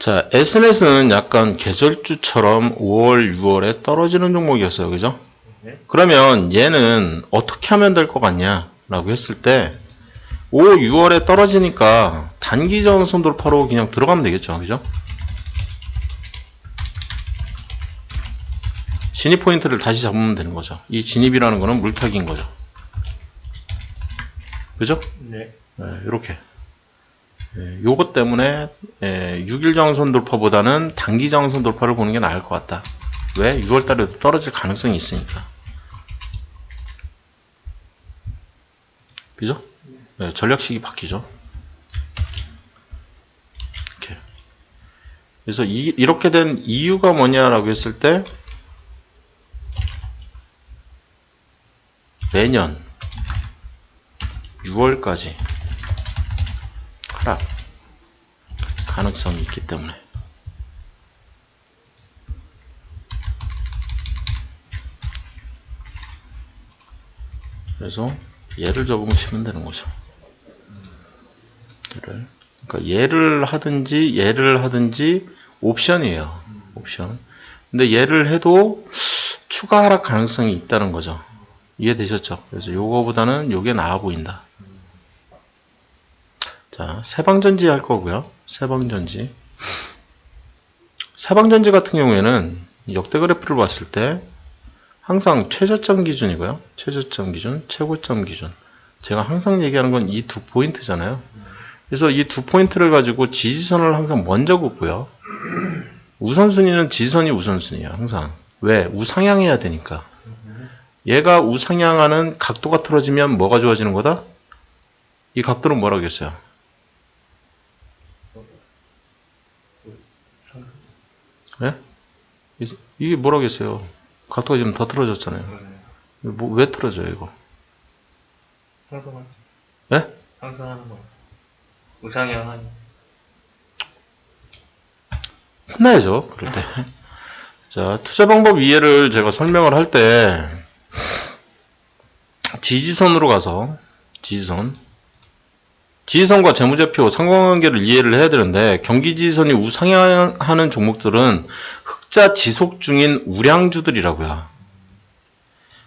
자, SNS는 약간 계절주처럼 5월, 6월에 떨어지는 종목이었어요. 그죠? 네. 그러면 얘는 어떻게 하면 될 것 같냐? 라고 했을 때 5, 6월에 떨어지니까 단기 저항선 돌파로 그냥 들어가면 되겠죠. 그죠? 진입 포인트를 다시 잡으면 되는 거죠. 이 진입이라는 거는 물타기인 거죠. 그죠? 네. 이렇게. 요것 때문에 6일 저항선 돌파보다는 단기 저항선 돌파를 보는 게 나을 것 같다. 왜? 6월달에도 떨어질 가능성이 있으니까. 그죠? 전략식이 바뀌죠. 이렇게. 그래서 이렇게 된 이유가 뭐냐라고 했을 때 매년 6월까지 하락 가능성이 있기 때문에. 그래서 얘를 적으시면 되는 거죠. 그러니까 얘를 하든지 옵션이에요. 옵션. 근데 얘를 해도 추가 하락 가능성이 있다는 거죠. 이해되셨죠? 그래서 요거보다는 요게 나아 보인다. 자, 세방전지 할 거고요. 세방전지. 세방전지 같은 경우에는 역대 그래프를 봤을 때 항상 최저점 기준이고요. 최저점 기준, 최고점 기준. 제가 항상 얘기하는 건 이 두 포인트잖아요. 그래서 이 두 포인트를 가지고 지지선을 항상 먼저 긋고요. 우선순위는 지지선이 우선순위예요. 항상. 왜? 우상향해야 되니까. 얘가 우상향하는 각도가 틀어지면 뭐가 좋아지는 거다? 이 각도는 뭐라고 했어요? 예? 이게 뭐라고 했어요? 각도가 지금 더 틀어졌잖아요. 왜 틀어져요, 이거? 상승하는. 예? 상승하는 거. 우상향하는. 혼나야죠, 그럴 때. 자, 투자 방법 이해를 제가 설명을 할 때, 지지선으로 가서, 지지선과 재무제표 상관관계를 이해를 해야 되는데, 경기 지지선이 우상향하는 종목들은 흑자 지속 중인 우량주들이라고요.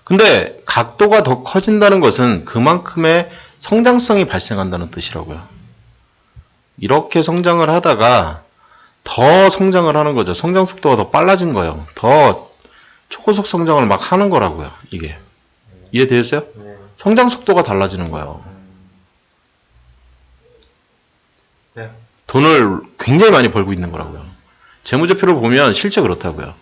근데 각도가 더 커진다는 것은 그만큼의 성장성이 발생한다는 뜻이라고요. 이렇게 성장을 하다가 더 성장을 하는 거죠. 성장 속도가 더 빨라진 거예요. 더 초고속 성장을 막 하는 거라고요. 이게. 이해되셨어요? 네. 성장 속도가 달라지는 거예요. 네. 돈을 굉장히 많이 벌고 있는 거라고요. 재무제표를 보면 실제 그렇다고요.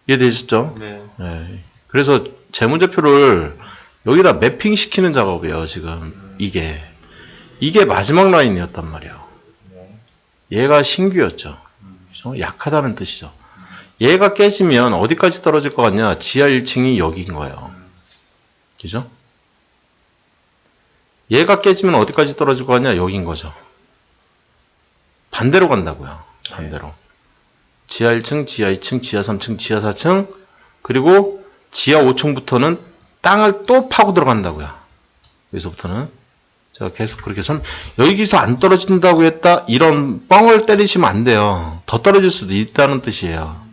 이해되셨죠? 네. 네. 그래서 재무제표를 여기다 매핑시키는 작업이에요. 지금 이게 마지막 라인이었단 말이에요. 네. 얘가 신규였죠. 그렇죠? 약하다는 뜻이죠. 얘가 깨지면 어디까지 떨어질 것 같냐? 지하 1층이 여기인 거예요. 그죠? 얘가 깨지면 어디까지 떨어질 것 같냐? 여기인 거죠. 반대로 간다고요. 반대로. 지하 1층, 지하 2층, 지하 3층, 지하 4층, 그리고 지하 5층부터는 땅을 또 파고 들어간다고요. 여기서부터는. 제가 계속 그렇게 여기서 안 떨어진다고 했다? 이런 뻥을 때리시면 안 돼요. 더 떨어질 수도 있다는 뜻이에요.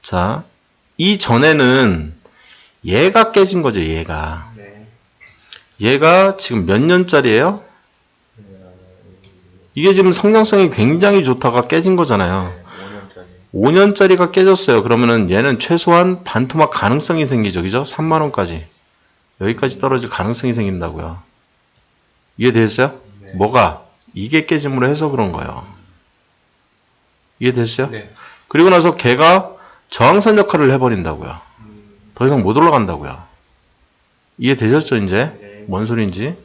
자, 이 전에는 얘가 깨진 거죠, 얘가. 네. 얘가 지금 몇 년짜리예요? 이게 지금 성장성이 굉장히 좋다가 깨진 거잖아요. 5년짜리. 5년짜리가 깨졌어요. 그러면은 얘는 최소한 반토막 가능성이 생기죠. 그죠? 3만원까지. 여기까지 떨어질 가능성이 생긴다고요. 이해됐어요? 네. 뭐가? 이게 깨짐으로 해서 그런 거예요. 이해됐어요? 네. 그리고 나서 걔가 저항선 역할을 해버린다고요. 더 이상 못 올라간다고요. 이해되셨죠, 이제? 네. 뭔 소리인지?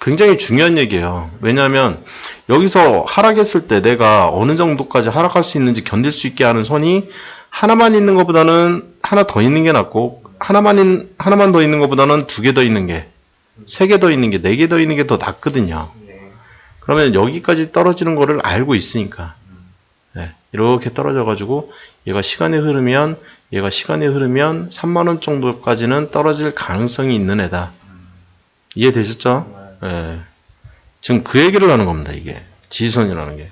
굉장히 중요한 얘기예요. 왜냐하면 여기서 하락했을 때 내가 어느 정도까지 하락할 수 있는지 견딜 수 있게 하는 선이 하나만 있는 것보다는 하나 더 있는 게 낫고 하나만 더 있는 것보다는 두 개 더 있는 게, 세 개 더 있는 게, 네 개 더 있는 게 더 낫거든요. 네. 그러면 여기까지 떨어지는 거를 알고 있으니까 네, 이렇게 떨어져가지고 얘가 시간이 흐르면 3만원 정도까지는 떨어질 가능성이 있는 애다. 이해되셨죠? 네. 지금 그 얘기를 하는 겁니다. 이게 지지선이라는 게.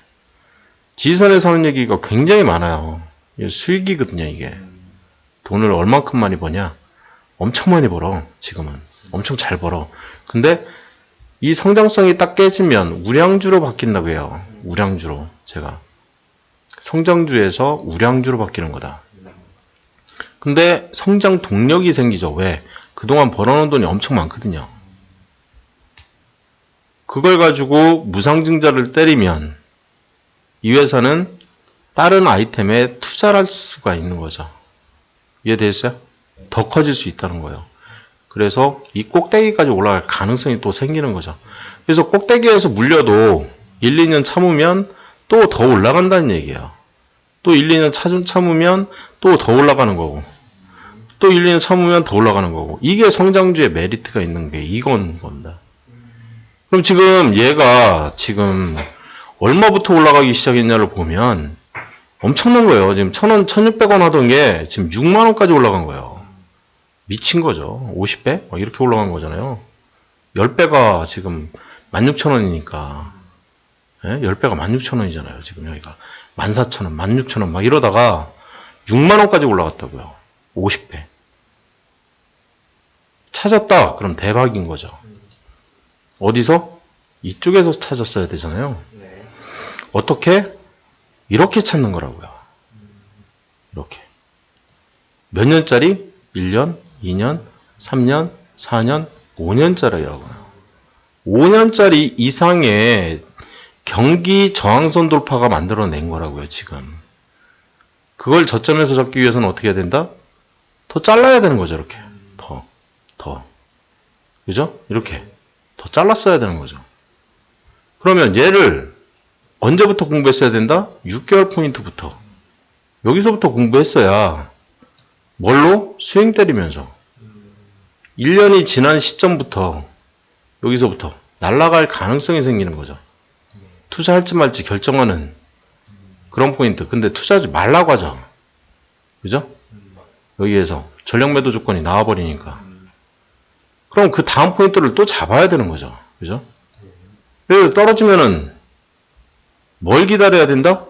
지지선에서 하는 얘기가 굉장히 많아요. 이게 수익이거든요, 이게. 돈을 얼만큼 많이 버냐? 엄청 많이 벌어, 지금은. 엄청 잘 벌어. 근데 이 성장성이 딱 깨지면 우량주로 바뀐다고 해요. 우량주로. 제가. 성장주에서 우량주로 바뀌는 거다. 근데 성장 동력이 생기죠. 왜? 그동안 벌어놓은 돈이 엄청 많거든요. 그걸 가지고 무상증자를 때리면 이 회사는 다른 아이템에 투자를 할 수가 있는 거죠. 이해되셨어요? 더 커질 수 있다는 거예요. 그래서 이 꼭대기까지 올라갈 가능성이 또 생기는 거죠. 그래서 꼭대기에서 물려도 1, 2년 참으면 또 더 올라간다는 얘기예요. 또 1, 2년 참으면 또 더 올라가는 거고, 또 1, 2년 참으면 더 올라가는 거고, 이게 성장주의 메리트가 있는 게 이건 겁니다. 그럼 지금 얘가 지금 얼마부터 올라가기 시작했냐를 보면 엄청난 거예요. 지금 1,000원, 1,600원 하던 게 지금 6만원까지 올라간 거예요. 미친 거죠. 50배? 이렇게 올라간 거잖아요. 10배가 지금 16,000원이니까. 예? 10배가 16,000원이잖아요. 지금 여기가. 14,000원, 16,000원 막 이러다가 6만원까지 올라갔다고요. 50배. 찾았다. 그럼 대박인 거죠. 어디서? 이쪽에서 찾았어야 되잖아요. 네. 어떻게? 이렇게 찾는 거라고요. 이렇게. 몇 년짜리? 1년, 2년, 3년, 4년, 5년짜리라고요. 5년짜리 이상의 경기 저항선 돌파가 만들어낸 거라고요, 지금. 그걸 저점에서 잡기 위해서는 어떻게 해야 된다? 더 잘라야 되는 거죠, 이렇게. 더. 그죠? 이렇게. 더 잘랐어야 되는 거죠. 그러면 얘를 언제부터 공부했어야 된다? 6개월 포인트부터. 여기서부터 공부했어야 뭘로? 스윙 때리면서. 1년이 지난 시점부터 여기서부터 날아갈 가능성이 생기는 거죠. 투자할지 말지 결정하는 그런 포인트. 근데 투자하지 말라고 하죠. 그죠? 여기에서 전력 매도 조건이 나와버리니까. 그럼 그 다음 포인트를 또 잡아야 되는 거죠. 그죠? 그래서 떨어지면은 뭘 기다려야 된다?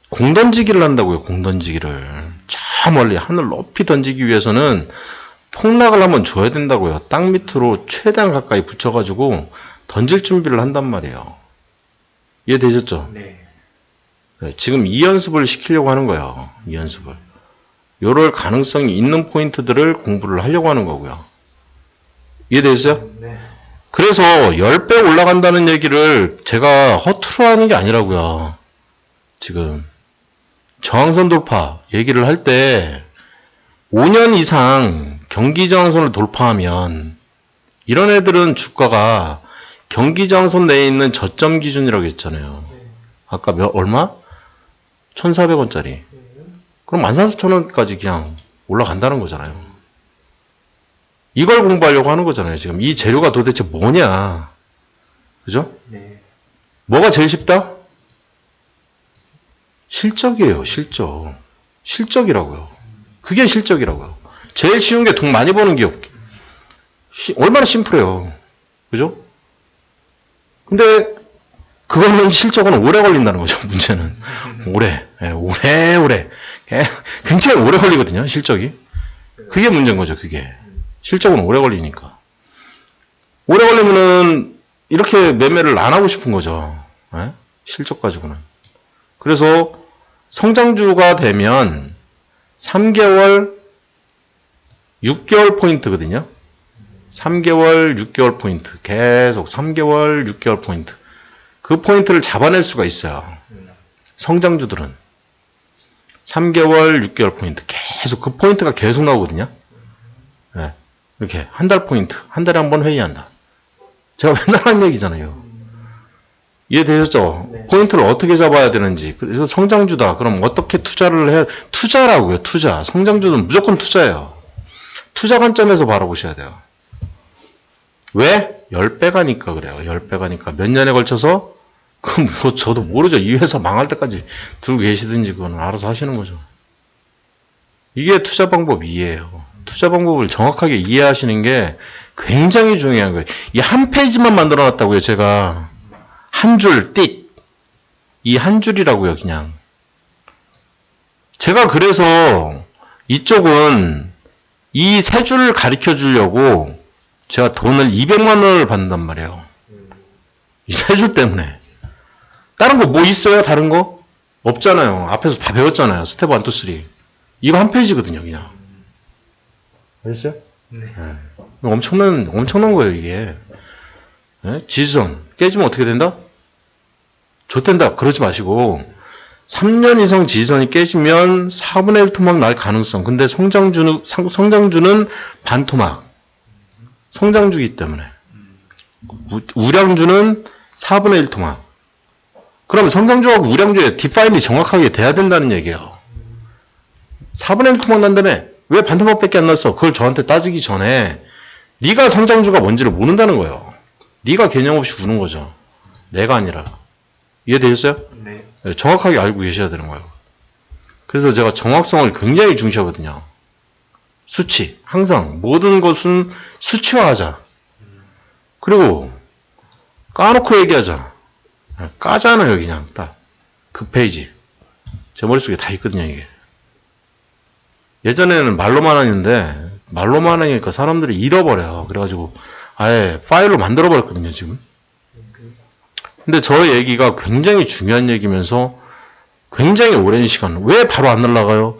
공 던지기를 한다고요. 공 던지기를. 저 멀리 하늘 높이 던지기 위해서는 폭락을 한번 줘야 된다고요. 땅 밑으로 최대한 가까이 붙여가지고 던질 준비를 한단 말이에요. 이해되셨죠? 네. 네, 지금 이 연습을 시키려고 하는 거예요. 이 연습을. 요럴 가능성이 있는 포인트들을 공부를 하려고 하는 거고요. 이해되셨어요? 네. 그래서 10배 올라간다는 얘기를 제가 허투루 하는 게 아니라고요. 지금 저항선 돌파 얘기를 할 때 5년 이상 경기 저항선을 돌파하면 이런 애들은 주가가 경기 저항선 내에 있는 저점 기준이라고 했잖아요. 아까 얼마? 1,400원짜리. 그럼 14,000원까지 그냥 올라간다는 거잖아요. 이걸 공부하려고 하는 거잖아요. 지금 이 재료가 도대체 뭐냐. 그죠? 네. 뭐가 제일 쉽다? 실적이에요. 실적. 실적이라고요. 그게 실적이라고요. 제일 쉬운 게 돈 많이 버는 기업. 얼마나 심플해요. 그죠? 근데 그거는 실적은 오래 걸린다는 거죠. 문제는. 오래. 오래. 굉장히 오래 걸리거든요. 실적이. 그게 문제인 거죠. 그게. 실적은 오래 걸리니까. 오래 걸리면은 이렇게 매매를 안 하고 싶은 거죠. 실적 가지고는. 그래서 성장주가 되면 3개월, 6개월 포인트거든요. 3개월, 6개월 포인트. 계속 3개월, 6개월 포인트. 그 포인트를 잡아낼 수가 있어요. 성장주들은. 3개월, 6개월 포인트. 계속 그 포인트가 계속 나오거든요. 네. 이렇게 한 달 포인트. 한 달에 한 번 회의한다. 제가 맨날 하는 얘기잖아요. 이해되셨죠? 네. 포인트를 어떻게 잡아야 되는지. 그래서 성장주다. 그럼 어떻게 투자를 해? 투자라고요. 투자. 성장주는 무조건 투자예요. 투자 관점에서 바라보셔야 돼요. 왜? 10배가니까 그래요. 10배가니까. 몇 년에 걸쳐서? 그럼 뭐 저도 모르죠. 이 회사 망할 때까지 들고 계시든지 그거는 알아서 하시는 거죠. 이게 투자 방법이에요. 투자 방법을 정확하게 이해하시는 게 굉장히 중요한 거예요. 이 한 페이지만 만들어 놨다고요. 제가 한 줄 띡. 이 한 줄이라고요, 그냥. 제가 그래서 이쪽은 이 세 줄을 가르쳐 주려고 제가 돈을 200만 원을 받는단 말이에요. 이 세 줄 때문에. 다른 거 뭐 있어요? 다른 거? 없잖아요. 앞에서 다 배웠잖아요. 스텝 1, 2, 3. 이거 한 페이지거든요, 그냥. 알겠어요? 네. 엄청난 거예요, 이게. 네? 지지선. 깨지면 어떻게 된다? 좋된다. 그러지 마시고, 3년 이상 지지선이 깨지면 4분의 1 토막 날 가능성. 근데 성장주는 반토막. 성장주기 때문에. 우량주는 4분의 1 토막. 그럼 성장주하고 우량주의 디파인이 정확하게 돼야 된다는 얘기예요. 4분의 1 토막 난다며. 왜 반토막밖에 안 났어? 그걸 저한테 따지기 전에 네가 성장주가 뭔지를 모른다는 거예요. 네가 개념 없이 구는 거죠. 내가 아니라. 이해되셨어요? 네. 네, 정확하게 알고 계셔야 되는 거예요. 그래서 제가 정확성을 굉장히 중시하거든요. 수치. 항상 모든 것은 수치화하자. 그리고 까놓고 얘기하자. 까잖아요, 그냥 딱. 그 페이지. 제 머릿속에 다 있거든요, 이게. 예전에는 말로만 하는데 말로만 하니까 사람들이 잃어버려요. 그래가지고 아예 파일로 만들어버렸거든요, 지금. 근데 저 얘기가 굉장히 중요한 얘기면서 굉장히 오랜 시간. 왜 바로 안 날아가요?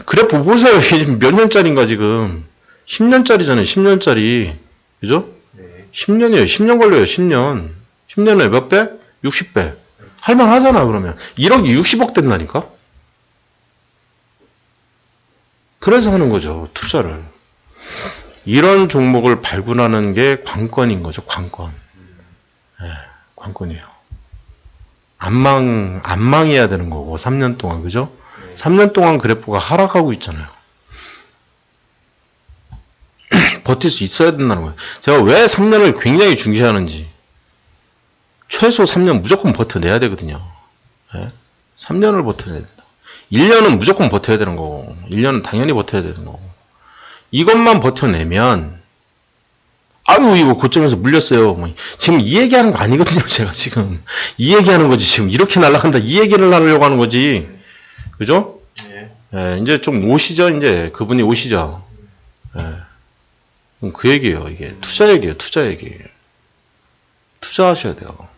그래프 보세요. 이게 지금 몇 년짜리인가 지금. 10년짜리잖아요. 10년짜리. 그죠? 네. 10년이에요. 10년 걸려요. 10년. 10년에 몇 배? 60배. 할만하잖아, 그러면. 1억이 60억 된다니까? 그래서 하는 거죠. 투자를. 이런 종목을 발굴하는 게 관건인 거죠. 관건. 네, 관건이에요. 안 망해야 되는 거고, 3년 동안, 그죠? 3년 동안 그래프가 하락하고 있잖아요. 버틸 수 있어야 된다는 거예요. 제가 왜 3년을 굉장히 중시하는지. 최소 3년 무조건 버텨내야 되거든요. 네? 3년을 버텨내야 된다. 1년은 무조건 버텨야 되는 거고, 1년은 당연히 버텨야 되는 거고. 이것만 버텨내면, 아유, 이거 고점에서 물렸어요. 뭐, 지금 이 얘기하는 거 아니거든요, 제가 지금. 이 얘기하는 거지. 지금 이렇게 날아간다. 이 얘기를 하려고 하는 거지. 그죠? 네. 예, 이제 좀 오시죠, 이제. 그분이 오시죠. 예. 그 얘기예요, 이게. 투자 얘기예요, 투자 얘기. 투자하셔야 돼요.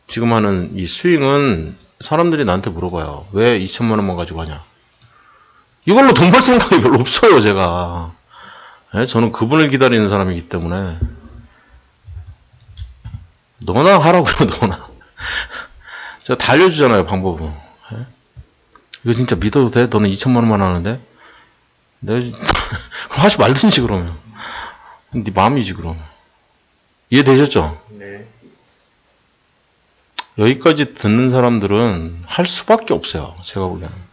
지금 하는 이 스윙은 사람들이 나한테 물어봐요. 왜 2천만 원만 가지고 하냐? 이걸로 돈 벌 생각이 별로 없어요, 제가. 예, 저는 그분을 기다리는 사람이기 때문에. 너나 하라고요, 너나. 제가 다 알려주잖아요, 방법은. 예? 이거 진짜 믿어도 돼? 너는 2천만 원만 하는데? 그럼 하지 말든지, 그러면. 네 마음이지, 그럼. 이해되셨죠? 네. 여기까지 듣는 사람들은 할 수밖에 없어요. 제가 보기에는.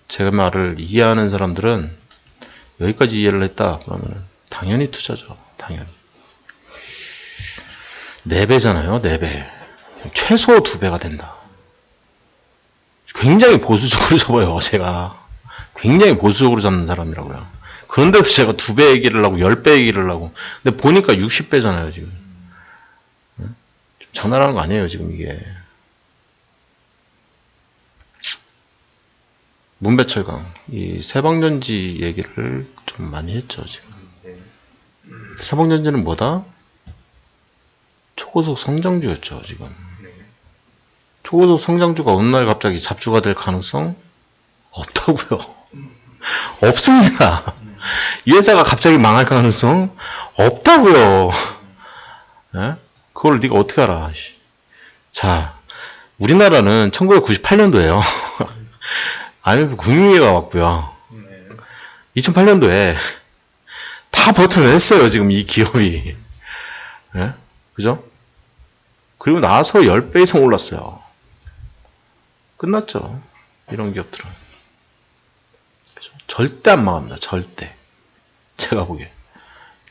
제 말을 이해하는 사람들은 여기까지 이해를 했다. 그러면 당연히 투자죠. 당연히. 4배잖아요. 4배. 최소 2배가 된다. 굉장히 보수적으로 잡아요. 제가. 굉장히 보수적으로 잡는 사람이라고요. 그런데도 제가 2배 얘기를 하고 10배 얘기를 하고. 근데 보니까 60배잖아요. 지금. 장난하는 거 아니에요, 지금 이게. 문배철강, 이 세방전지 얘기를 좀 많이 했죠, 지금. 네. 세방전지는 뭐다? 초고속 성장주였죠, 지금. 네. 초고속 성장주가 어느 날 갑자기 잡주가 될 가능성? 없다고요. 없습니다. 이 회사가 갑자기 망할 가능성? 없다고요. 예? 그걸 네가 어떻게 알아? 자, 우리나라는 1998년도에요. IMF 금융위기가 왔고요. 네. 2008년도에 다 버텨냈어요, 지금 이 기업이. 예? 그죠? 그리고 나서 10배 이상 올랐어요. 끝났죠. 이런 기업들은. 그죠? 절대 안 망합니다, 절대. 제가 보기에.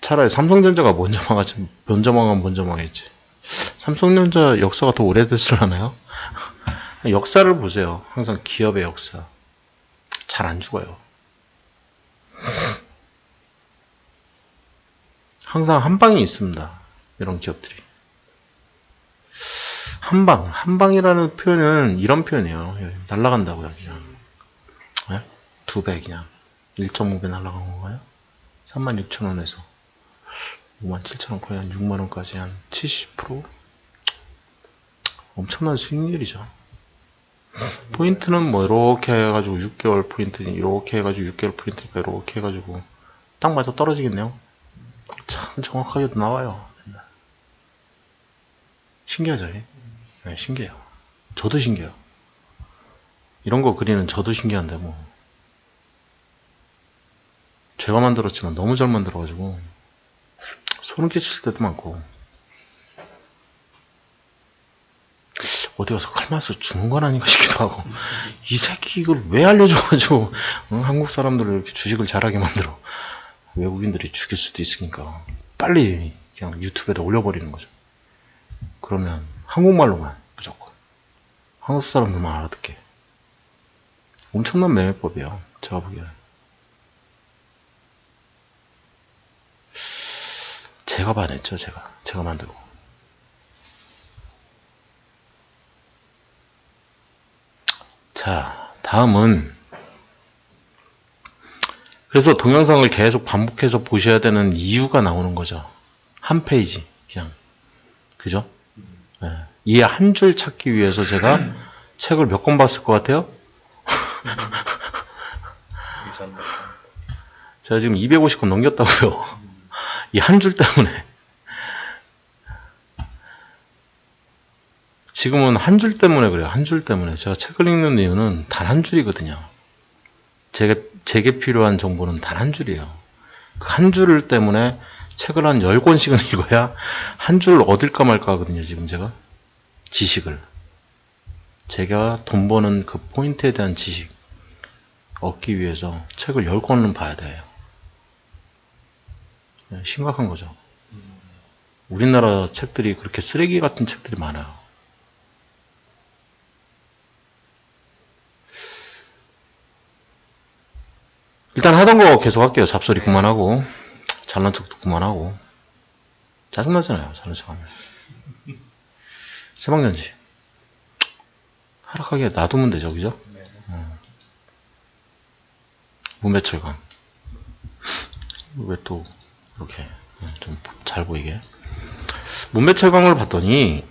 차라리 삼성전자가 먼저 망하면 먼저 망했지. 삼성전자 역사가 더 오래됐을라나요? 역사를 보세요. 항상 기업의 역사. 잘 안 죽어요. 항상 한 방이 있습니다. 이런 기업들이. 한방이라는 표현은 이런 표현이에요. 날아간다고요, 그냥. 네? 2배 그냥. 1.5배 날아간 건가요? 36,000원에서 57,000원 거의 한 6만원까지 한 70%? 엄청난 수익률이죠. 포인트는 뭐 이렇게 해가지고 6개월 포인트, 이렇게 해가지고 6개월 포인트니까 이렇게 해가지고 딱 맞아 떨어지겠네요. 참 정확하게도 나와요. 신기하죠? 네, 신기해요. 저도 신기해요. 이런 거 그리는 저도 신기한데 뭐 제가 만들었지만 너무 잘 만들어가지고 소름 끼칠 때도 많고 어디 가서 칼 맞아서 죽는 건 아닌가 싶기도 하고 이 새끼 이걸 왜 알려줘가지고 한국 사람들을 이렇게 주식을 잘하게 만들어. 외국인들이 죽일 수도 있으니까 빨리 그냥 유튜브에다 올려버리는 거죠. 그러면 한국말로만 무조건 한국 사람들만 알아듣게. 엄청난 매매법이에요. 제가 보기에는. 제가 반했죠. 제가 만들고. 자, 다음은 그래서 동영상을 계속 반복해서 보셔야 되는 이유가 나오는 거죠. 한 페이지 그냥. 그죠? 네. 이 한 줄 찾기 위해서 제가 책을 몇 권 봤을 것 같아요? 제가 지금 250권 넘겼다고요. 이 한 줄 때문에. 지금은 한 줄 때문에 그래요. 한 줄 때문에. 제가 책을 읽는 이유는 단 한 줄이거든요. 제게 필요한 정보는 단 한 줄이에요. 그 한 줄 때문에 책을 한 10권씩은 읽어야 한 줄 얻을까 말까 하거든요. 지금 제가. 지식을. 제가 돈 버는 그 포인트에 대한 지식 얻기 위해서 책을 10권은 봐야 돼요. 심각한 거죠. 우리나라 책들이 그렇게 쓰레기 같은 책들이 많아요. 일단 하던 거 계속 할게요. 잡소리 그만하고 잘난 척도 그만하고 짜증나잖아요. 잘난 척하면. 세방전지 하락하게 놔두면 되죠. 그죠? 문배철강 왜 또 이렇게 좀 잘 보이게 문배철강을 봤더니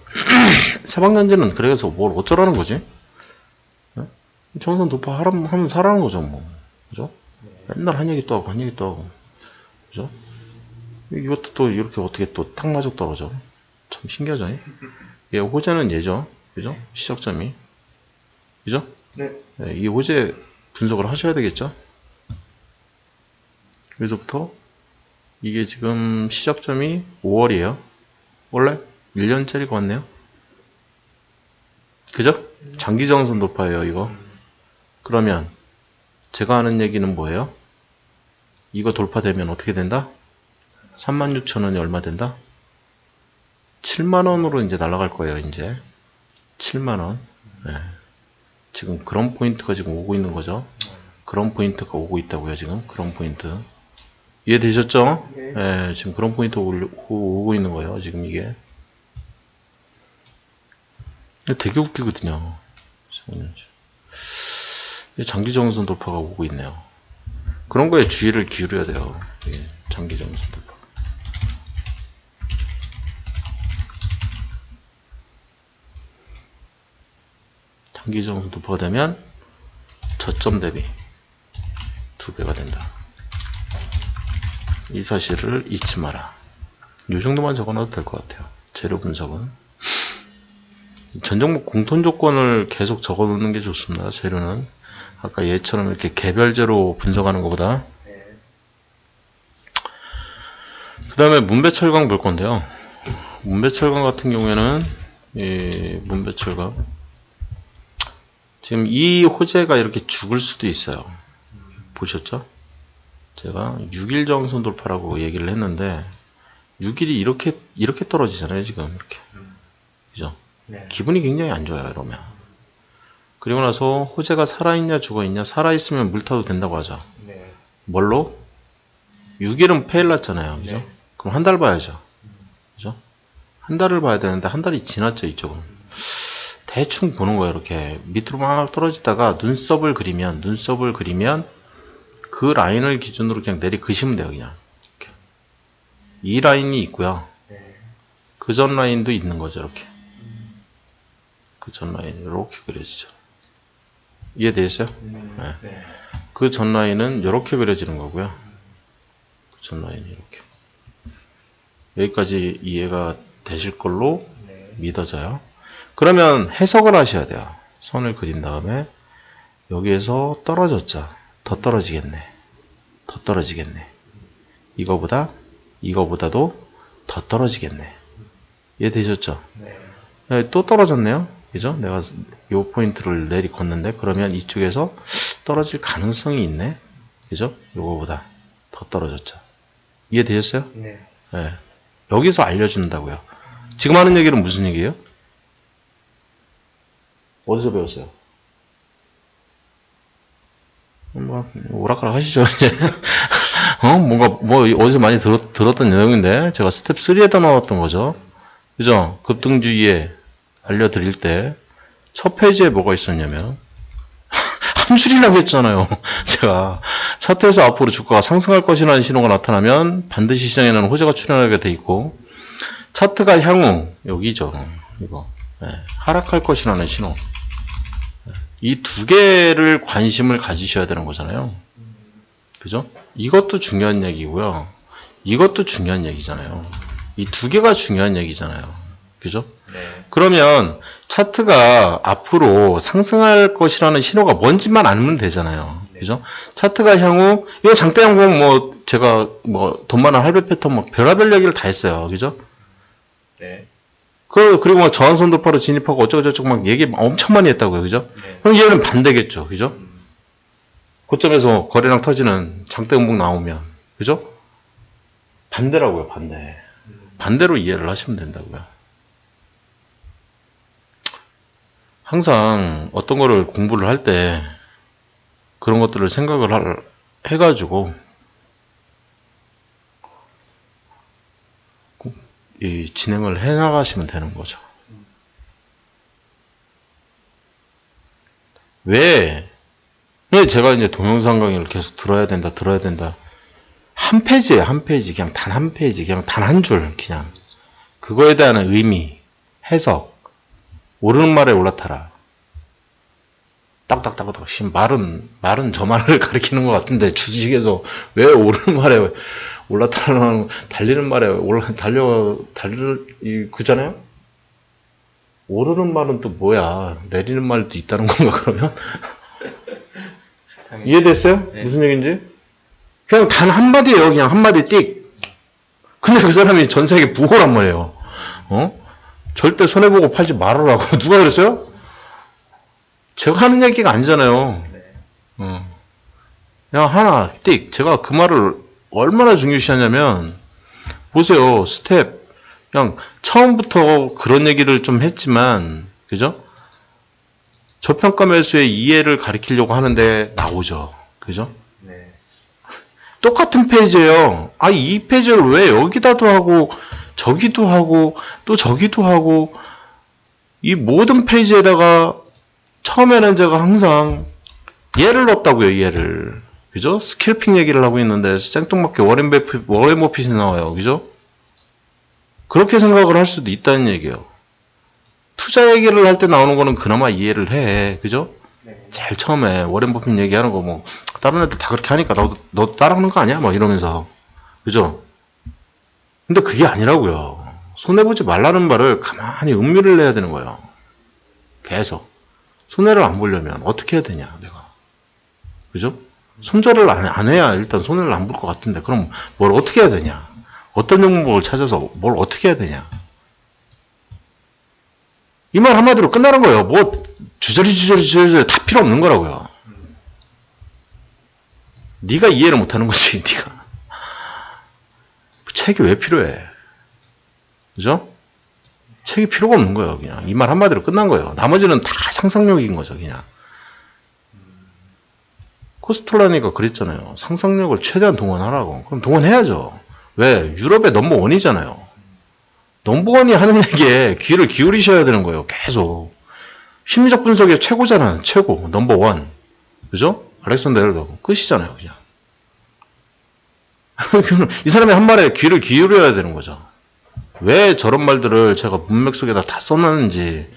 세방전지는 그래서 뭘 어쩌라는 거지? 정선 도파 하면 사라는 거죠. 뭐 그죠? 맨날 한 얘기 또 하고 한 얘기 또 하고 그죠? 이것도 또 이렇게 어떻게 또 딱 맞아 떨어져. 참 신기하죠? 예, 호재는 얘죠. 그죠? 시작점이. 그죠? 네. 예, 이 호재 분석을 하셔야 되겠죠? 여기서부터 이게 지금 시작점이 5월이에요. 원래 1년짜리가 왔네요. 그죠? 장기정선 돌파예요, 이거. 그러면 제가 하는 얘기는 뭐예요? 이거 돌파되면 어떻게 된다? 36,000원이 얼마 된다? 7만원으로 이제 날아갈 거예요, 이제. 7만원. 네. 지금 그런 포인트가 지금 오고 있는 거죠. 그런 포인트가 오고 있다고요, 지금. 그런 포인트. 이해되셨죠? 네. 네, 지금 그런 포인트 오고 있는 거예요, 지금 이게. 되게 웃기거든요. 장기정선 돌파가 오고 있네요. 그런 거에 주의를 기울여야 돼요. 장기정선 돌파. 장기정선 돌파가 되면 저점 대비 2배가 된다. 이 사실을 잊지 마라. 이 정도만 적어놔도 될 것 같아요. 재료 분석은. 전 종목 공통 조건을 계속 적어 놓는 게 좋습니다. 재료는. 아까 얘처럼 이렇게 개별제로 분석하는 것보다. 그 다음에 문배철강 볼 건데요. 문배철강 같은 경우에는, 문배철강. 지금 이 호재가 이렇게 죽을 수도 있어요. 보셨죠? 제가 6일 정선 돌파라고 얘기를 했는데, 6일이 이렇게 떨어지잖아요, 지금. 이렇게. 그죠? 네. 기분이 굉장히 안 좋아요, 이러면. 그리고 나서 호재가 살아있냐 죽어있냐, 살아있으면 물 타도 된다고 하죠. 네. 뭘로? 6일은 페일 났잖아요. 그죠? 네. 그럼 한 달 봐야죠. 그죠? 한 달을 봐야 되는데 한 달이 지났죠, 이쪽은. 대충 보는 거예요. 이렇게 밑으로 막 떨어지다가 눈썹을 그리면 그 라인을 기준으로 그냥 내리 그시면 돼요. 그냥 이렇게. 이 라인이 있고요. 네. 그 전 라인도 있는 거죠. 이렇게. 그 전 라인이 이렇게 그려지죠. 이해되셨어요? 네. 네. 그 전 라인은 이렇게 그려지는 거고요. 그 전 라인이 이렇게. 여기까지 이해가 되실 걸로 네. 믿어져요. 그러면 해석을 하셔야 돼요. 선을 그린 다음에 여기에서 떨어졌죠. 더 떨어지겠네. 더 떨어지겠네. 이거보다도 더 떨어지겠네. 이해되셨죠? 네. 네, 또 떨어졌네요. 그죠? 내가 요 포인트를 내리걷는데 그러면 이쪽에서 떨어질 가능성이 있네. 그죠? 요거보다 더 떨어졌죠. 이해되셨어요? 네. 네. 여기서 알려준다고요. 지금 하는 얘기는 무슨 얘기예요? 어디서 배웠어요? 뭐 오락가락 하시죠 이제. 뭔가 어디서 많이 들었던 내용인데 제가 스텝 3에다 나왔던 거죠. 그죠? 급등주의에 알려드릴 때 첫 페이지에 뭐가 있었냐면 한 줄이라고 했잖아요. 제가 차트에서 앞으로 주가가 상승할 것이라는 신호가 나타나면 반드시 시장에는 호재가 출현하게 돼 있고 차트가 향후 여기죠. 이거 하락할 것이라는 신호. 이 두 개를 관심을 가지셔야 되는 거잖아요. 그죠? 이것도 중요한 얘기고요. 이것도 중요한 얘기잖아요. 이 두 개가 중요한 얘기잖아요. 그죠? 네. 그러면 차트가 앞으로 상승할 것이라는 신호가 뭔지만 알면 되잖아요. 그죠? 차트가 향후, 이거 장대양봉 제가 돈 많은 할배 패턴 별의별 얘기를 다 했어요. 그죠? 네. 그리고 저항선 돌파로 진입하고 어쩌고저쩌고 막 얘기 엄청 많이 했다고요. 그죠? 네. 그럼 얘는 반대겠죠. 그죠? 고점에서 거래량 터지는 장대음봉 나오면. 그죠? 반대라고요. 반대. 반대로 이해를 하시면 된다고요. 항상 어떤 거를 공부를 할 때 그런 것들을 생각을 해가지고 이 진행을 해나가시면 되는 거죠. 왜 제가 이제 동영상 강의를 계속 들어야 된다. 한 페이지예요, 한 페이지. 그냥 단 한 페이지, 그냥 단 한 줄, 그냥. 그거에 대한 의미, 해석, 옳은 말에 올라타라. 딱딱딱딱. 말은 저 말을 가리키는 것 같은데, 주식에서 왜 옳은 말에 올라타라는, 달리는 말에 그잖아요? 오르는 말은 또 뭐야? 내리는 말도 있다는 건가, 그러면? 이해됐어요? 네. 무슨 얘기인지? 그냥 단 한마디예요. 그냥 한마디 띡. 근데 그 사람이 전 세계 부호란 말이에요. 절대 손해보고 팔지 말으라고. 누가 그랬어요? 제가 하는 얘기가 아니잖아요. 네. 그냥 하나 띡. 제가 그 말을 얼마나 중요시하냐면 보세요. 스텝. 그냥 처음부터 그런 얘기를 좀 했지만 그죠? 저평가 매수의 이해를 가리키려고 하는데 나오죠. 그죠? 네. 똑같은 페이지예요. 이 페이지를 왜 여기다도 하고 저기도 하고 또 저기도 하고 이 모든 페이지에다가 처음에는 제가 항상 얘를 넣었다고요. 얘를. 그죠? 스킬핑 얘기를 하고 있는데 생뚱맞게 워렌 버핏이 나와요. 그죠? 그렇게 생각을 할 수도 있다는 얘기예요. 투자 얘기를 할 때 나오는 거는 그나마 이해를 해. 그죠? 네. 제일 처음에 워렌 버핏 얘기하는 거 다른 애들 다 그렇게 하니까 너도 따라하는 거 아니야? 이러면서. 그죠? 근데 그게 아니라고요. 손해보지 말라는 말을 가만히 음미를 내야 되는 거예요. 계속. 손해를 안 보려면 어떻게 해야 되냐, 내가. 그죠? 손절을 안 해야 일단 손해를 안 볼 것 같은데, 그럼 뭘 어떻게 해야 되냐? 어떤 종목을 찾아서 뭘 어떻게 해야 되냐? 이 말 한마디로 끝나는 거예요. 주저리 다 필요 없는 거라고요. 네가 이해를 못하는 거지, 네가. 책이 왜 필요해? 그죠? 책이 필요가 없는 거예요, 그냥. 이 말 한마디로 끝난 거예요. 나머지는 다 상상력인 거죠, 그냥. 코스톨라니가 그랬잖아요. 상상력을 최대한 동원하라고. 그럼 동원해야죠. 왜? 유럽의 넘버원이잖아요. 넘버원이 하는 얘기에 귀를 기울이셔야 되는 거예요. 계속. 심리적 분석의 최고잖아요. 최고. 넘버원. 그죠? 알렉산더 헬더. 끝이잖아요. 그냥. 이 사람이 한 말에 귀를 기울여야 되는 거죠. 왜 저런 말들을 제가 문맥 속에다 다 써놨는지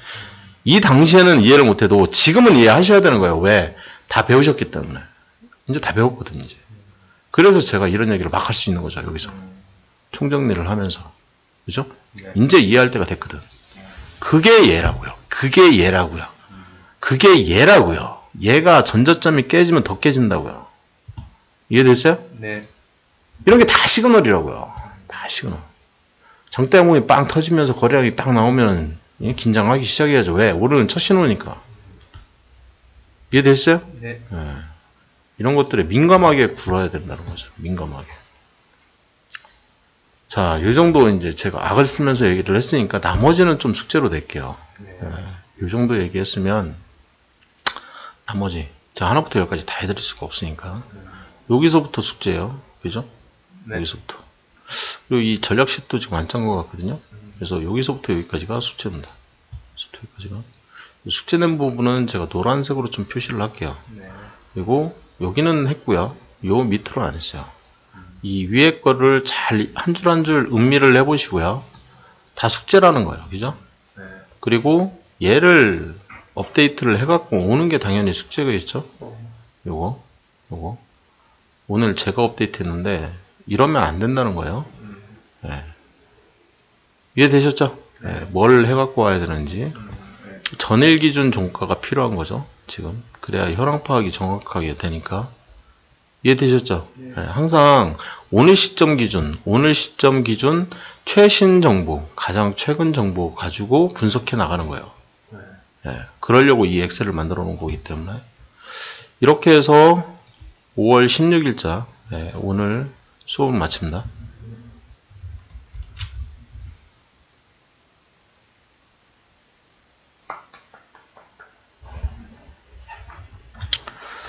이 당시에는 이해를 못해도 지금은 이해하셔야 되는 거예요. 왜? 다 배우셨기 때문에. 이제 다 배웠거든요. 이제. 그래서 제가 이런 얘기를 막 할 수 있는 거죠. 여기서. 총정리를 하면서. 그죠? 네. 이제 이해할 때가 됐거든. 그게 얘라고요. 그게 얘라고요. 그게 얘라고요. 얘가 전저점이 깨지면 더 깨진다고요. 이해됐어요? 네. 이런 게 다 시그널이라고요. 다 시그널. 정대공이 빵 터지면서 거래량이 딱 나오면 긴장하기 시작해야죠. 왜? 오르는 첫 신호니까. 이해됐어요? 네. 예. 이런 것들에 민감하게 굴어야 된다는 거죠. 민감하게. 자, 이 정도 이제 제가 악을 쓰면서 얘기를 했으니까 나머지는 좀 숙제로 낼게요. 네. 이 정도 얘기했으면 나머지 자 하나부터 열까지 다 해드릴 수가 없으니까 여기서부터 숙제예요. 그죠? 네. 여기서부터. 그리고 이 전략식도 지금 안 짠 것 같거든요. 그래서 여기서부터 여기까지가 숙제입니다. 여기서부터 여기까지가. 숙제된 부분은 제가 노란색으로 좀 표시를 할게요. 네. 그리고 여기는 했고요. 요 밑으로 안 했어요. 이 위에 거를 잘 한 줄 한 줄 음미를 해보시고요. 다 숙제라는 거예요. 그죠? 네. 그리고 얘를 업데이트를 해갖고 오는 게 당연히 숙제겠죠? 요거. 오늘 제가 업데이트 했는데 이러면 안 된다는 거예요. 예. 이해되셨죠? 예, 뭘 해갖고 와야 되는지. 네. 전일 기준 종가가 필요한 거죠. 지금. 그래야 현황 파악이 정확하게 되니까. 이해되셨죠? 예, 항상 오늘 시점 기준 최신 정보, 가장 최근 정보 가지고 분석해 나가는 거예요. 네. 예, 그러려고 이 엑셀을 만들어 놓은 거기 때문에. 이렇게 해서 5월 16일자 오늘 수업을 마칩니다.